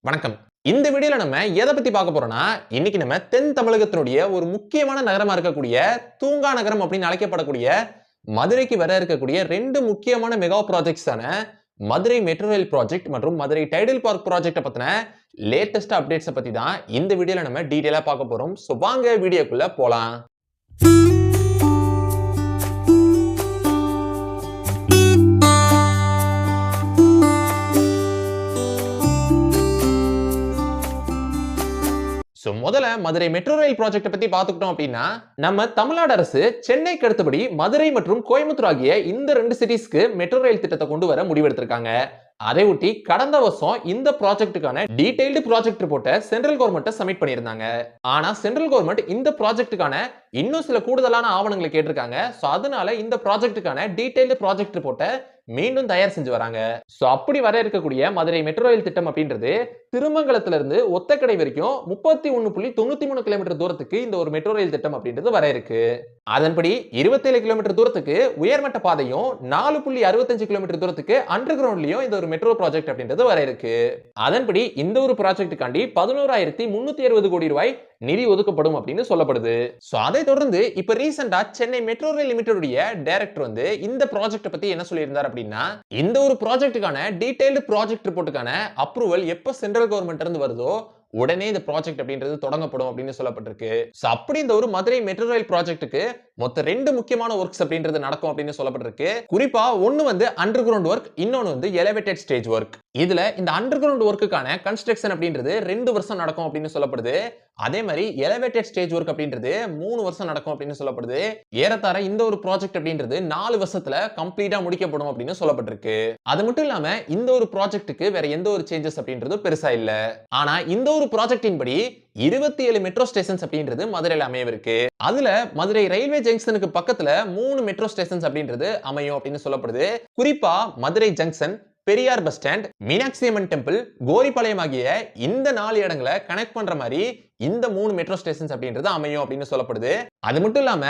வணக்கம். இந்த வீடியோல நம்ம எத பத்தி பார்க்க போறோம்னா, இன்னைக்கு நம்ம தென் தமிழகத்தினுடைய ஒரு முக்கியமான நகரமா இருக்கக்கூடிய தூங்கா நகரம் அப்படின்னு அழைக்கப்படக்கூடிய மதுரைக்கு வர இருக்கக்கூடிய 2 முக்கியமான மெகா ப்ராஜெக்ட்ஸான மதுரை மெட்ரோ ரயில் ப்ராஜெக்ட் மற்றும் மதுரை டைடல் பார்க் ப்ராஜெக்ட்ட பத்தின லேட்டஸ்ட் அப்டேட்ஸ பத்தி தான் இந்த வீடியோல நம்ம டீடைலா பார்க்க போறோம். சோ வாங்க வீடியோக்குள்ள போலாம். முதல்ல மதுரை மெட்ரோ ரயில் ப்ராஜெக்ட பத்தி பாத்துக்கிட்டோம் அப்படின்னா, நம்ம தமிழ்நாடு அரசு சென்னைக்கு அடுத்தபடி மதுரை மற்றும் கோயம்புத்தூர் ஆகிய இந்த 2 சிட்டிஸ்க்கு மெட்ரோ ரயில் திட்டத்தை கொண்டு வர முடிவெடுத்திருக்காங்க. அதை ஒட்டி கடந்த வருஷம் இந்த ப்ராஜெக்ட்டுக்கான டீடைல்டு ப்ராஜெக்ட் ரிப்போர்ட்டை சென்ட்ரல் கவர்மெண்ட் சப்மிட் பண்ணியிருந்தாங்க. ஆனா சென்ட்ரல் கவர்மெண்ட் இந்த ப்ராஜெக்ட்டுக்கான இன்னும் சில கூடுதலான ஆவணங்களை கேட்டிருக்காங்க. சோ அதனால இந்த ப்ராஜெக்ட்டுக்கான டீடைல்டு ப்ராஜெக்ட் ரிப்போர்ட்டை மீண்டும் தயார் செஞ்சு வராங்க. சோ அப்படி வர இருக்கக்கூடிய மதுரை மெட்ரோ ரயில் திட்டம் அப்படின்றது திருமங்கலத்துல இருந்து ஒத்தக்கடை வரைக்கும் 31.93 கிலோமீட்டர் தூரத்துக்கு இந்த ஒரு மெட்ரோ ரயில் திட்டம் அப்படின்றது வர இருக்கு. அதன்படி 27 கிலோமீட்டர் தூரத்துக்கு உயர்மட்ட பாதையும் 4.65 கிலோமீட்டர் தூரத்துக்கு அண்டர் கிரவுண்ட்லயும் இந்த ஒரு மெட்ரோ ப்ராஜெக்ட் அப்படின்றது வர இருக்கு. அதன்படி இந்த ஒரு ப்ராஜெக்ட்டுக்காண்டி 11,360 கோடி ரூபாய் நிதி ஒதுக்கப்படும் அப்படின்னு சொல்லப்படுது. சோ அதை தொடர்ந்து இப்ப ரீசெண்டா Chennai metro rail limited director இந்த ப்ராஜெக்ட் பத்தி என்ன சொல்லியிருந்தார் அப்படின்னா, இந்த ஒரு ப்ராஜெக்ட்டுக்கான டீடைல்டு ப்ராஜெக்ட் ரிப்போர்ட்டுக்கான அப்ரூவல் எப்ப சென்ட்ரல் கவர்மெண்ட் இருந்து வருதோ உடனே இந்த ப்ராஜெக்ட் அப்படின்றது தொடங்கப்படும் அப்படின்னு சொல்லப்பட்டிருக்கு. சோ அப்படி இந்த ஒரு மதுரை மெட்ரோ ரயில் ப்ராஜெக்ட்டுக்கு மொத்த 2 முக்கியமான ஒர்க்ஸ் அப்படின்றது நடக்கும் அப்படின்னு சொல்லப்பட்டிருக்கு. குறிப்பா ஒன்னு அண்டர் கிரவுண்ட் ஒர்க், இன்னொன்னு எலிவேட்டட் ஸ்டேஜ் ஒர்க். இதுல இந்த அண்டர் கிரவுண்ட் ஒர்க்குக்கான கன்ஸ்ட்ரக்ஷன் அப்படின்றது 2 வருஷம் நடக்கும் அப்படின்னு சொல்லப்படுது. அதே மாதிரி எலிவேட்டட் ஸ்டேஜ் ஒர்க் அப்படின்றது 3 வருஷம் நடக்கும் அப்படின்னு சொல்லப்படுது. ஏறத்தாழ இந்த ஒரு ப்ராஜெக்ட் அப்படின்றது 4 வருஷத்துல கம்ப்ளீட்டா முடிக்கப்படும் அப்படின்னு சொல்லப்பட்டிருக்கு. அது மட்டும் இல்லாம இந்த ஒரு ப்ராஜெக்ட்டுக்கு வேற எந்த ஒரு சேஞ்சஸ் அப்படின்றது பெருசா இல்ல. ஆனா இந்த ஒரு ப்ராஜெக்ட்டின் படி 27 மெட்ரோ ஸ்டேஷன்ஸ் அப்படின்றது மதுரையில அமையவிருக்கு. அதுல மதுரை ரயில்வே ஜங்ஷனுக்கு பக்கத்துல 3 மெட்ரோ ஸ்டேஷன்ஸ் அப்படின்றது அமையும் அப்படின்னு சொல்லப்படுது. குறிப்பா Madurai junction, Periyar bus stand, Meenakshi Amman temple, Goripalayam ஆகிய இந்த 4 இடங்களை கனெக்ட் பண்ற மாதிரி இந்த 3 மெட்ரோ ஸ்டேஷன்ஸ் அப்படின்றது அமையும் அப்படின்னு சொல்லப்படுது. அது மட்டும் இல்லாம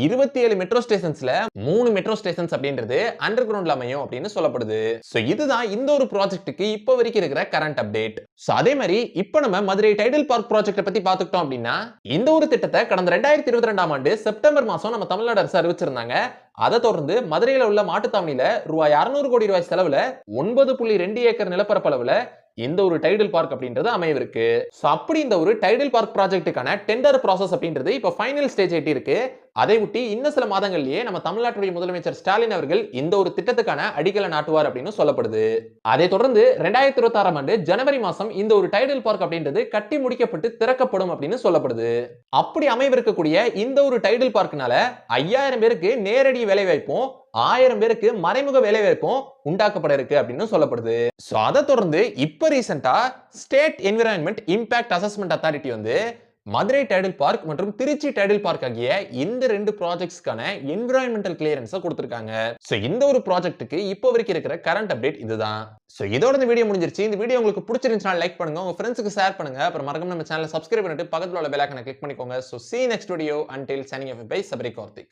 27 மெட்ரோ ஸ்டேஷன்ஸ்ல 3 மெட்ரோ ஸ்டேஷன்ஸ் அப்படின்றது அண்டர் கிரவுண்ட்ல அமையும் அப்படின்னு சொல்லப்படுது. சோ இதுதான் இந்த ஒரு ப்ராஜெக்ட்டுக்கு இப்ப வரைக்கும் இருக்கிற கரண்ட் அப்டேட். சோ அதே மாதிரி இப்ப நம்ம மதுரை டைடல் பார்க் ப்ராஜெக்ட்ட பத்தி பாத்துக்கிட்டோம் அப்படின்னா, இந்த ஒரு திட்டத்தை கடந்த 2022ஆம் ஆண்டு செப்டம்பர் மாசம் நம்ம தமிழ்நாடு அரசு அறிவிச்சிருந்தாங்க. அதை தொடர்ந்து மதுரையில உள்ள மாட்டுத்தாவணியில ரூபாய் 600 கோடி ரூபாய் செலவுல 9.2 ஏக்கர் நிலப்பரப்பளவுல இந்த ஒரு டைடல் பார்க் அப்படின்றது அமையவிருக்கு. சோ அப்படி இந்த ஒரு டைடல் பார்க் ப்ராஜெக்ட்டுக்கான டெண்டர் process அப்படின்றது இப்ப ஃபைனல் ஸ்டேஜ் எட்டி இருக்கு. அதை ஒட்டி இன்னும் சில மாதங்களிலேயே நம்ம தமிழ்நாட்டுடைய முதலமைச்சர் ஸ்டாலின் அவர்கள் இந்த ஒரு திட்டத்துக்கான அடிக்கலை நாட்டுவார் அப்படின்னு சொல்லப்படுது. அதை தொடர்ந்து 2026ஆம் ஆண்டு ஜனவரி மாசம் இந்த ஒரு டைடல் பார்க் அப்படின்றது கட்டி முடிக்கப்பட்டு திறக்கப்படும் அப்படின்னு சொல்லப்படுது. அப்படி அமைவிருக்கக்கூடிய இந்த ஒரு டைடல் பார்க்னால 5000 பேருக்கு நேரடி வேலை வாய்ப்பும் 1000 பேருக்கு மறைமுக வேலை வாய்ப்பும் உண்டாக்கப்பட இருக்கு அப்படின்னு சொல்லப்படுது. சோ அதை தொடர்ந்து இப்ப ரீசெண்டா state environment impact assessment authority Madurai Tidel Park மற்றும் திருச்சி டைடல் பார்க் ஆகிய இந்த 2 ப்ராஜெக்ட்ஸ்க்கான என்விரான்மெண்டல் கிளியரன்ஸை கொடுத்திருக்காங்க. சோ இந்த ஒரு ப்ராஜெக்ட்டுக்கு இப்போ வரைக்கும் இருக்கிற கரண்ட் அப்டேட் இதுதான். சோ இதோட இந்த வீடியோ முடிஞ்சிருச்சு. இந்த வீடியோ உங்களுக்கு பிடிச்சிருந்துச்சுனா லைக் பண்ணுங்க, உங்க ஃப்ரெண்ட்ஸ்க்கு ஷேர் பண்ணுங்க, அப்புறம் மறக்காம நம்ம சேனலை சப்ஸ்கிரைப் பண்ணிட்டு பக்கத்துல உள்ள பெல் ஐகானை கிளிக் பண்ணிக்கோங்க. So see you next video. Until signing off by Sabri Karthik.